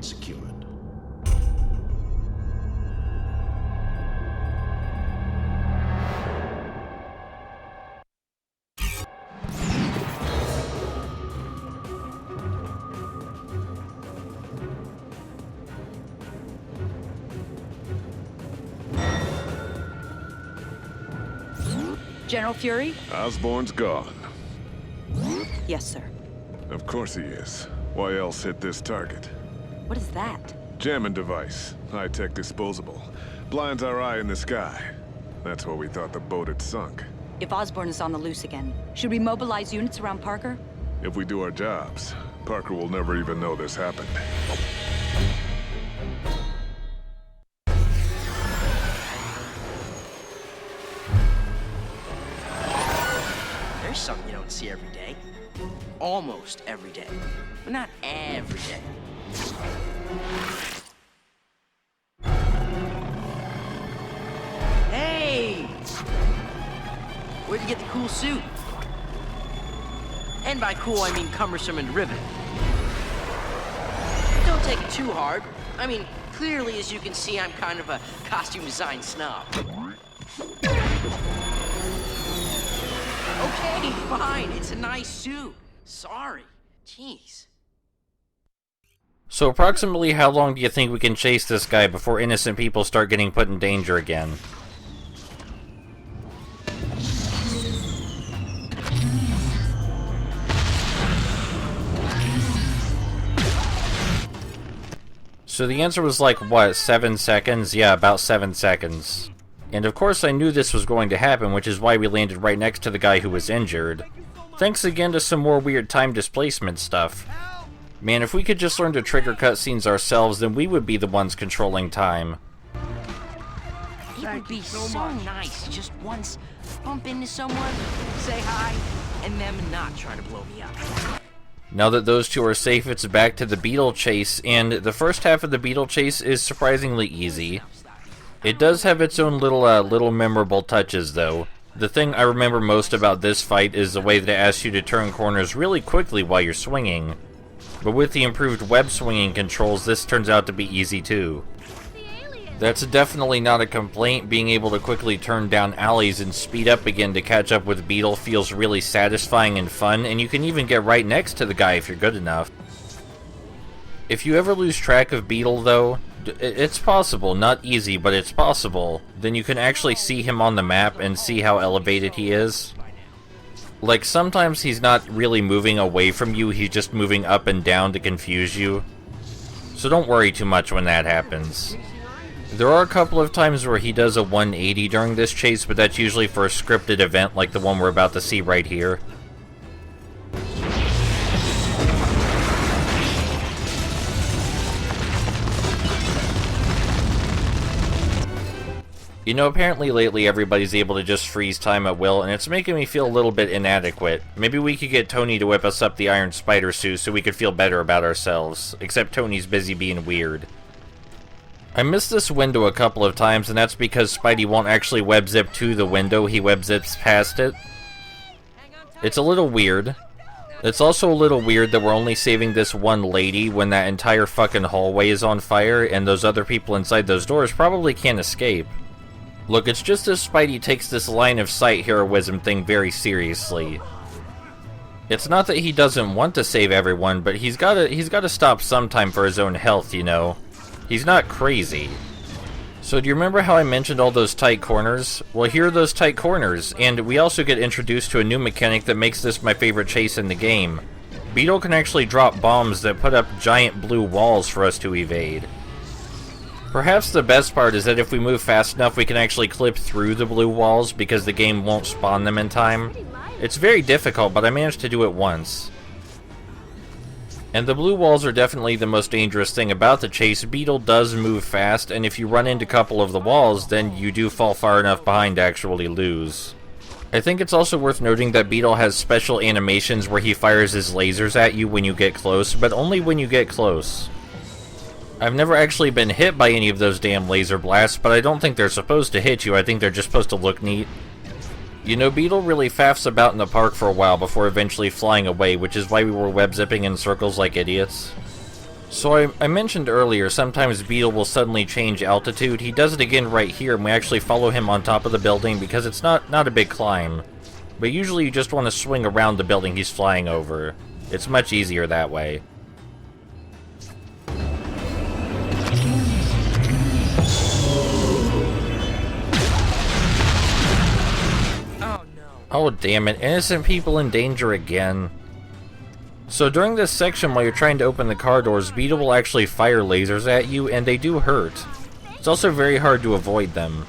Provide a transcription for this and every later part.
secured. General Fury? Osborn's gone. Yes, sir. Of course he is. Why else hit this target? What is that? Jamming device. High-tech disposable. Blinds our eye in the sky. That's where we thought the boat had sunk. If Osborn is on the loose again, should we mobilize units around Parker? If we do our jobs, Parker will never even know this happened. There's something you don't see every day. Almost every day. But not every day. Hey! Where'd you get the cool suit? And by cool, I mean cumbersome and riveting. Don't take it too hard. I mean, clearly, as you can see, I'm kind of a costume design snob. Okay, fine. It's a nice suit. Sorry. Jeez. So approximately how long do you think we can chase this guy before innocent people start getting put in danger again? So the answer was like, what, 7 seconds? Yeah, about 7 seconds. And of course I knew this was going to happen, which is why we landed right next to the guy who was injured. Thanks again to some more weird time displacement stuff. Man, if we could just learn to trigger cutscenes ourselves, then we would be the ones controlling time. It would be so nice to just once bump into someone, say hi, and them not try to blow me up. Now that those two are safe, it's back to the Beetle chase, and the first half of the Beetle chase is surprisingly easy. It does have its own little memorable touches, though. The thing I remember most about this fight is the way that it asks you to turn corners really quickly while you're swinging. But with the improved web swinging controls, this turns out to be easy too. That's definitely not a complaint. Being able to quickly turn down alleys and speed up again to catch up with Beetle feels really satisfying and fun, and you can even get right next to the guy if you're good enough. If you ever lose track of Beetle, though, it's possible, not easy, but it's possible, then you can actually see him on the map and see how elevated he is. Like, sometimes he's not really moving away from you, he's just moving up and down to confuse you. So don't worry too much when that happens. There are a couple of times where he does a 180 during this chase, but that's usually for a scripted event like the one we're about to see right here. You know, apparently lately everybody's able to just freeze time at will, and it's making me feel a little bit inadequate. Maybe we could get Tony to whip us up the Iron Spider suit so we could feel better about ourselves. Except Tony's busy being weird. I missed this window a couple of times, and that's because Spidey won't actually web zip to the window, he web zips past it. It's a little weird. It's also a little weird that we're only saving this one lady when that entire fucking hallway is on fire, and those other people inside those doors probably can't escape. Look, it's just as Spidey takes this line of sight heroism thing very seriously. It's not that he doesn't want to save everyone, but he's gotta stop sometime for his own health, you know. He's not crazy. So do you remember how I mentioned all those tight corners? Well, here are those tight corners, and we also get introduced to a new mechanic that makes this my favorite chase in the game. Beetle can actually drop bombs that put up giant blue walls for us to evade. Perhaps the best part is that if we move fast enough, we can actually clip through the blue walls because the game won't spawn them in time. It's very difficult, but I managed to do it once. And the blue walls are definitely the most dangerous thing about the chase. Beetle does move fast, and if you run into a couple of the walls, then you do fall far enough behind to actually lose. I think it's also worth noting that Beetle has special animations where he fires his lasers at you when you get close, but only when you get close. I've never actually been hit by any of those damn laser blasts, but I don't think they're supposed to hit you. I think they're just supposed to look neat. You know, Beetle really faffs about in the park for a while before eventually flying away, which is why we were web-zipping in circles like idiots. So I mentioned earlier, sometimes Beetle will suddenly change altitude. He does it again right here, and we actually follow him on top of the building because it's not a big climb. But usually you just want to swing around the building he's flying over. It's much easier that way. Oh no. Oh damn it, innocent people in danger again. So during this section, while you're trying to open the car doors, Beetle will actually fire lasers at you, and they do hurt. It's also very hard to avoid them.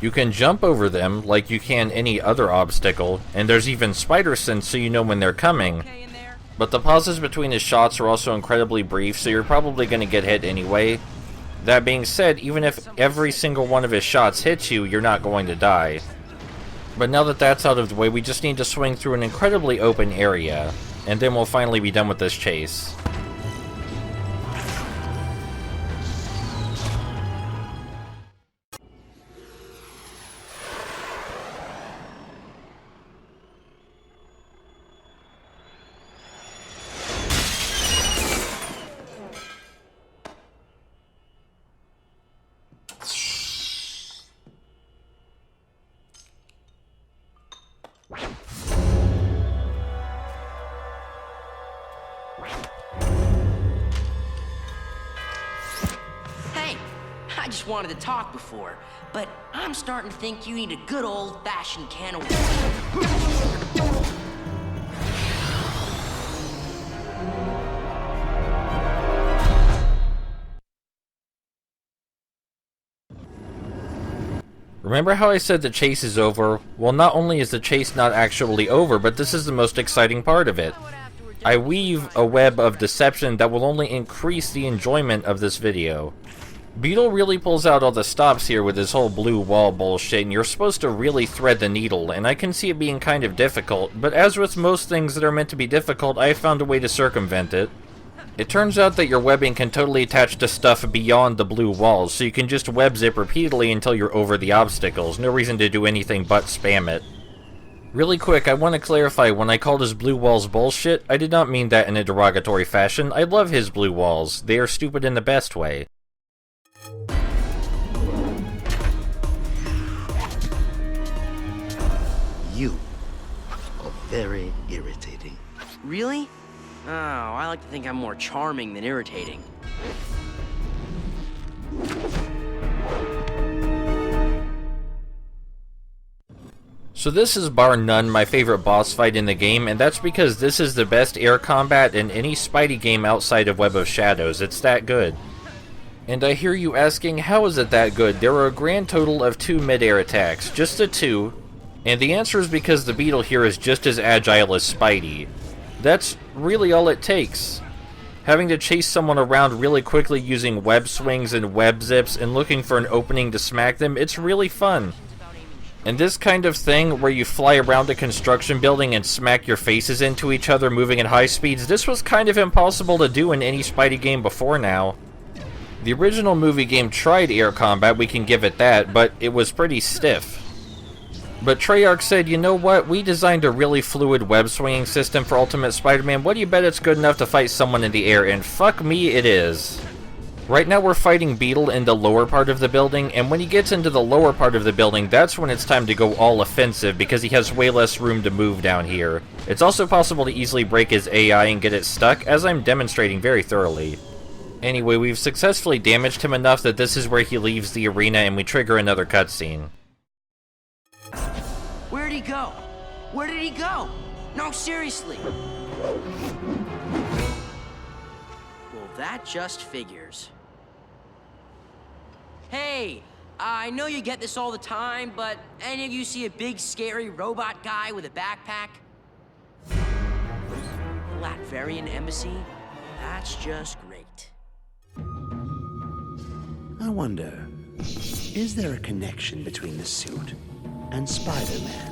You can jump over them, like you can any other obstacle, and there's even spider sense so you know when they're coming. But the pauses between his shots are also incredibly brief, so you're probably going to get hit anyway. That being said, even if every single one of his shots hits you, you're not going to die. But now that that's out of the way, we just need to swing through an incredibly open area. And then we'll finally be done with this chase. Hey, I just wanted to talk before, but I'm starting to think you need a good old-fashioned can of worms. Remember how I said the chase is over? Well, not only is the chase not actually over, but this is the most exciting part of it. I weave a web of deception that will only increase the enjoyment of this video. Beetle really pulls out all the stops here with his whole blue wall bullshit, and you're supposed to really thread the needle, and I can see it being kind of difficult, but as with most things that are meant to be difficult, I found a way to circumvent it. It turns out that your webbing can totally attach to stuff beyond the blue walls, so you can just web zip repeatedly until you're over the obstacles. No reason to do anything but spam it. Really quick, I want to clarify, when I called his blue walls bullshit, I did not mean that in a derogatory fashion. I love his blue walls. They are stupid in the best way. You are very irritating. Really? Oh, I like to think I'm more charming than irritating. So this is bar none my favorite boss fight in the game, and that's because this is the best air combat in any Spidey game outside of Web of Shadows. It's that good. And I hear you asking, how is it that good? There are a grand total of 2 mid-air attacks, just the 2, and the answer is because the Beetle here is just as agile as Spidey. That's really all it takes. Having to chase someone around really quickly using web swings and web zips and looking for an opening to smack them, it's really fun. And this kind of thing, where you fly around a construction building and smack your faces into each other moving at high speeds, this was kind of impossible to do in any Spidey game before now. The original movie game tried air combat, we can give it that, but it was pretty stiff. But Treyarch said, you know what, we designed a really fluid web swinging system for Ultimate Spider-Man, what do you bet it's good enough to fight someone in the air? And fuck me, it is. Right now we're fighting Beetle in the lower part of the building, and when he gets into the lower part of the building, that's when it's time to go all offensive, because he has way less room to move down here. It's also possible to easily break his AI and get it stuck, as I'm demonstrating very thoroughly. Anyway, we've successfully damaged him enough that this is where he leaves the arena and we trigger another cutscene. Where'd he go? Where did he go? No, seriously. Well, that just figures. Hey, I know you get this all the time, but any of you see a big, scary robot guy with a backpack? Latverian Embassy? That's just great. I wonder, is there a connection between the suit and Spider-Man?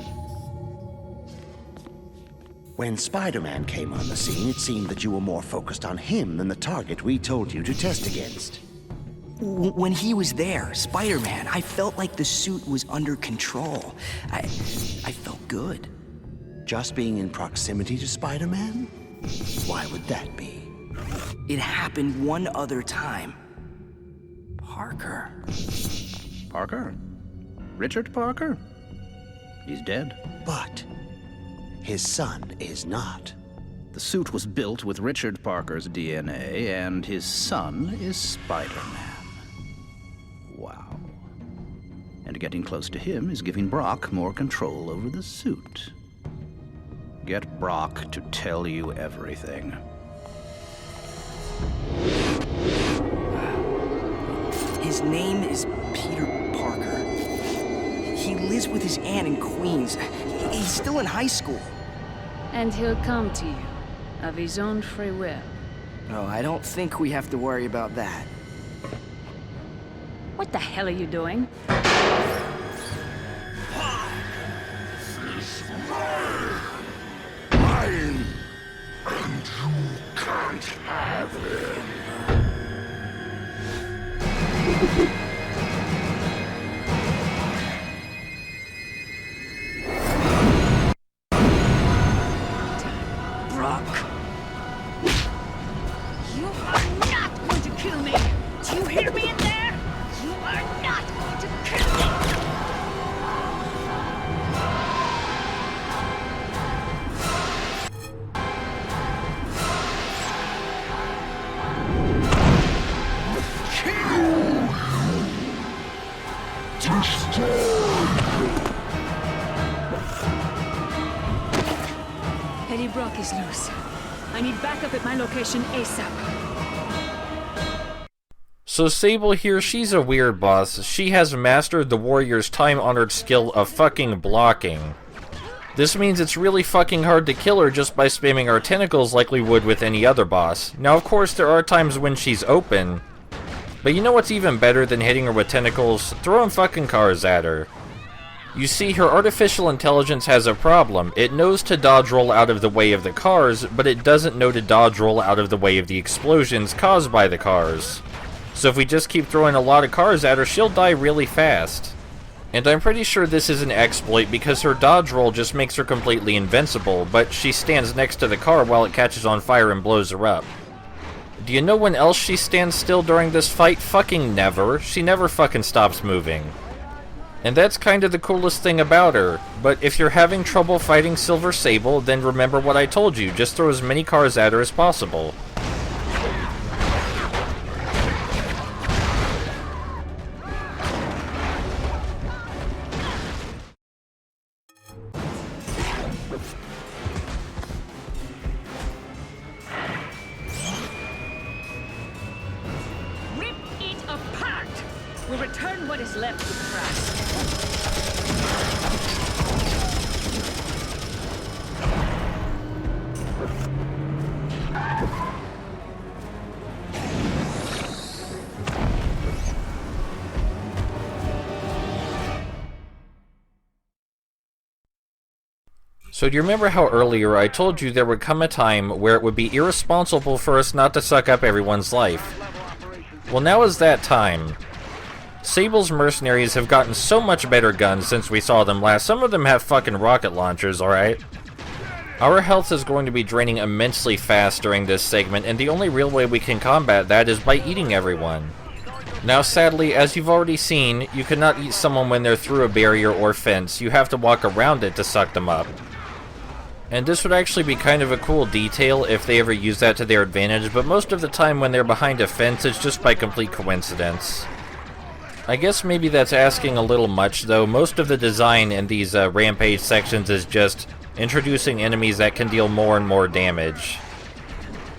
When Spider-Man came on the scene, it seemed that you were more focused on him than the target we told you to test against. When he was there, Spider-Man, I felt like the suit was under control. I felt good. Just being in proximity to Spider-Man? Why would that be? It happened one other time. Parker. Parker? Richard Parker? He's dead. But his son is not. The suit was built with Richard Parker's DNA, and his son is Spider-Man. Wow. And getting close to him is giving Brock more control over the suit. Get Brock to tell you everything. His name is Peter Parker. He lives with his aunt in Queens. He's still in high school. And he'll come to you, of his own free will. Oh, I don't think we have to worry about that. What the hell are you doing? Mine, and you can't have him. Brock. You are not going to kill me! Do you hear me in there? You are not going to kill me! Eddie Brock is loose. I need backup at my location ASAP. So Sable here, she's a weird boss. She has mastered the warrior's time-honored skill of fucking blocking. This means it's really fucking hard to kill her just by spamming our tentacles like we would with any other boss. Now of course there are times when she's open, but you know what's even better than hitting her with tentacles? Throwing fucking cars at her. You see, her artificial intelligence has a problem. It knows to dodge roll out of the way of the cars, but it doesn't know to dodge roll out of the way of the explosions caused by the cars. So if we just keep throwing a lot of cars at her, she'll die really fast. And I'm pretty sure this is an exploit because her dodge roll just makes her completely invincible, but she stands next to the car while it catches on fire and blows her up. Do you know when else she stands still during this fight? Fucking never. She never fucking stops moving. And that's kind of the coolest thing about her. But if you're having trouble fighting Silver Sable, then remember what I told you. Just throw as many cars at her as possible. Rip it apart! We'll return what is left to Christ. So do you remember how earlier I told you there would come a time where it would be irresponsible for us not to suck up everyone's life? Well, now is that time. Sable's mercenaries have gotten so much better guns since we saw them last. Some of them have fucking rocket launchers, alright? Our health is going to be draining immensely fast during this segment, and the only real way we can combat that is by eating everyone. Now sadly, as you've already seen, you cannot eat someone when they're through a barrier or fence. You have to walk around it to suck them up. And this would actually be kind of a cool detail if they ever use that to their advantage, but most of the time when they're behind a fence, it's just by complete coincidence. I guess maybe that's asking a little much, though. Most of the design in these rampage sections is just introducing enemies that can deal more and more damage.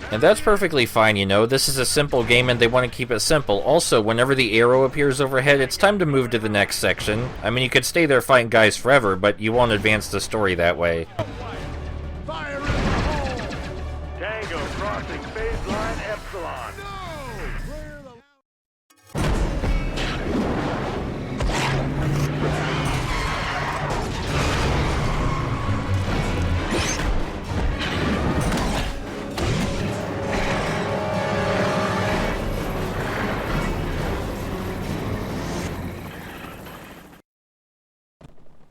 And that's perfectly fine, you know. This is a simple game and they want to keep it simple. Also, whenever the arrow appears overhead, it's time to move to the next section. I mean, you could stay there fighting guys forever, but you won't advance the story that way. Fire in the hole! Tango crossing phase line Epsilon.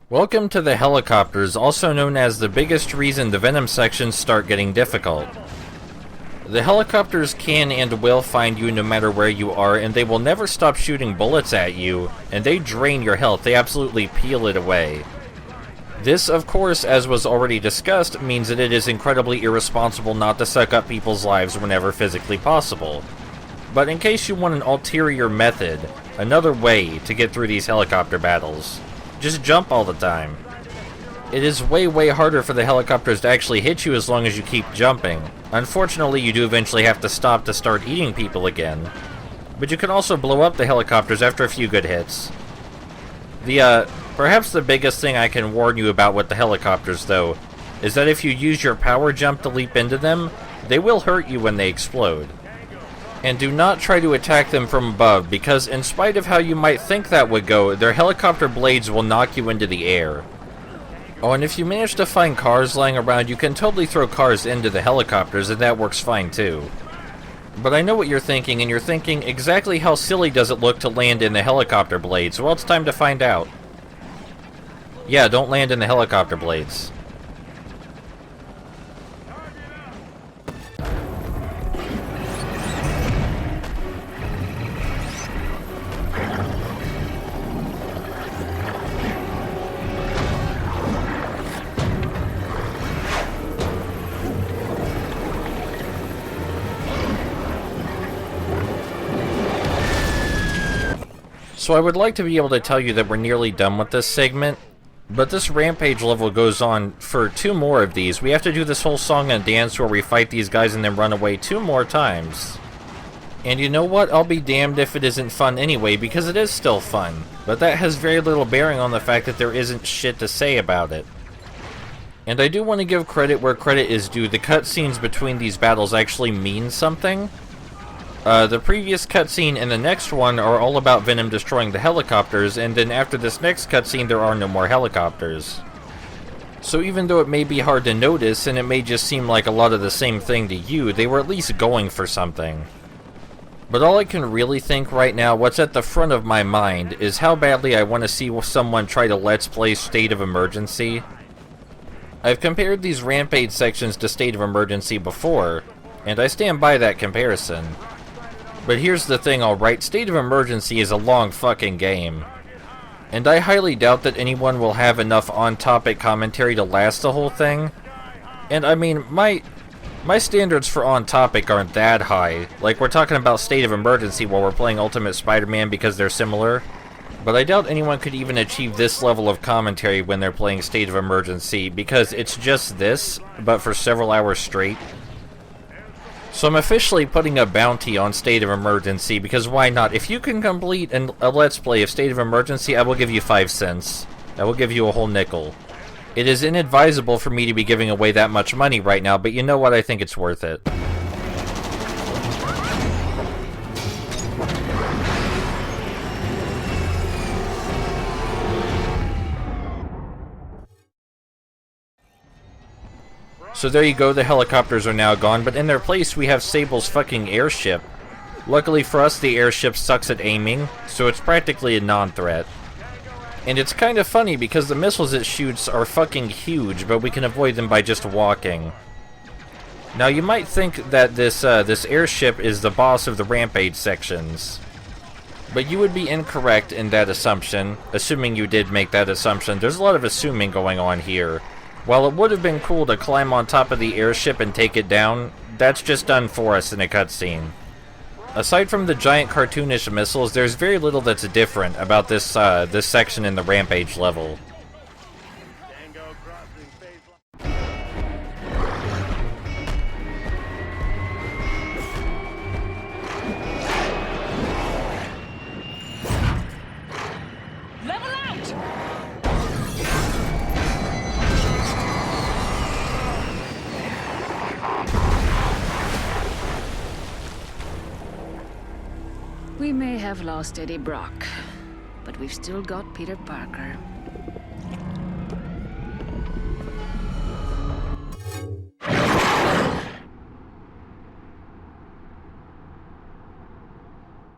Welcome to the helicopters, also known as the biggest reason the Venom sections start getting difficult. The helicopters can and will find you no matter where you are, and they will never stop shooting bullets at you, and they drain your health. They absolutely peel it away. This, of course, as was already discussed, means that it is incredibly irresponsible not to suck up people's lives whenever physically possible. But in case you want an ulterior method, another way to get through these helicopter battles, just jump all the time. It is way harder for the helicopters to actually hit you as long as you keep jumping. Unfortunately, you do eventually have to stop to start eating people again. But you can also blow up the helicopters after a few good hits. Perhaps the biggest thing I can warn you about with the helicopters, though, is that if you use your power jump to leap into them, they will hurt you when they explode. And do not try to attack them from above, because in spite of how you might think that would go, their helicopter blades will knock you into the air. Oh, and if you manage to find cars lying around, you can totally throw cars into the helicopters, and that works fine too. But I know what you're thinking, and you're thinking, exactly how silly does it look to land in the helicopter blades? Well, it's time to find out. Yeah, don't land in the helicopter blades. So I would like to be able to tell you that we're nearly done with this segment, but this rampage level goes on for 2 more of these. We have to do this whole song and dance where we fight these guys and then run away 2 more times. And you know what? I'll be damned if it isn't fun anyway, because it is still fun. But that has very little bearing on the fact that there isn't shit to say about it. And I do want to give credit where credit is due. The cutscenes between these battles actually mean something. The previous cutscene and the next one are all about Venom destroying the helicopters, and then after this next cutscene there are no more helicopters. So even though it may be hard to notice, and it may just seem like a lot of the same thing to you, they were at least going for something. But all I can really think right now, what's at the front of my mind, is how badly I want to see someone try to Let's Play State of Emergency. I've compared these Rampage sections to State of Emergency before, and I stand by that comparison. But here's the thing, alright, State of Emergency is a long fucking game. And I highly doubt that anyone will have enough on-topic commentary to last the whole thing. And I mean, my standards for on-topic aren't that high. Like, we're talking about State of Emergency while we're playing Ultimate Spider-Man because they're similar. But I doubt anyone could even achieve this level of commentary when they're playing State of Emergency, because it's just this, but for several hours straight. So I'm officially putting a bounty on State of Emergency, because why not? If you can complete a Let's Play of State of Emergency, I will give you 5 cents. I will give you a whole nickel. It is inadvisable for me to be giving away that much money right now, but you know what? I think it's worth it. So there you go, the helicopters are now gone, but in their place we have Sable's fucking airship. Luckily for us, the airship sucks at aiming, so it's practically a non-threat. And it's kind of funny because the missiles it shoots are fucking huge, but we can avoid them by just walking. Now you might think that this airship is the boss of the Rampage sections. But you would be incorrect in that assumption, assuming you did make that assumption. There's a lot of assuming going on here. While it would have been cool to climb on top of the airship and take it down, that's just done for us in a cutscene. Aside from the giant cartoonish missiles, there's very little that's different about this section in the Rampage level. We may have lost Eddie Brock, but we've still got Peter Parker.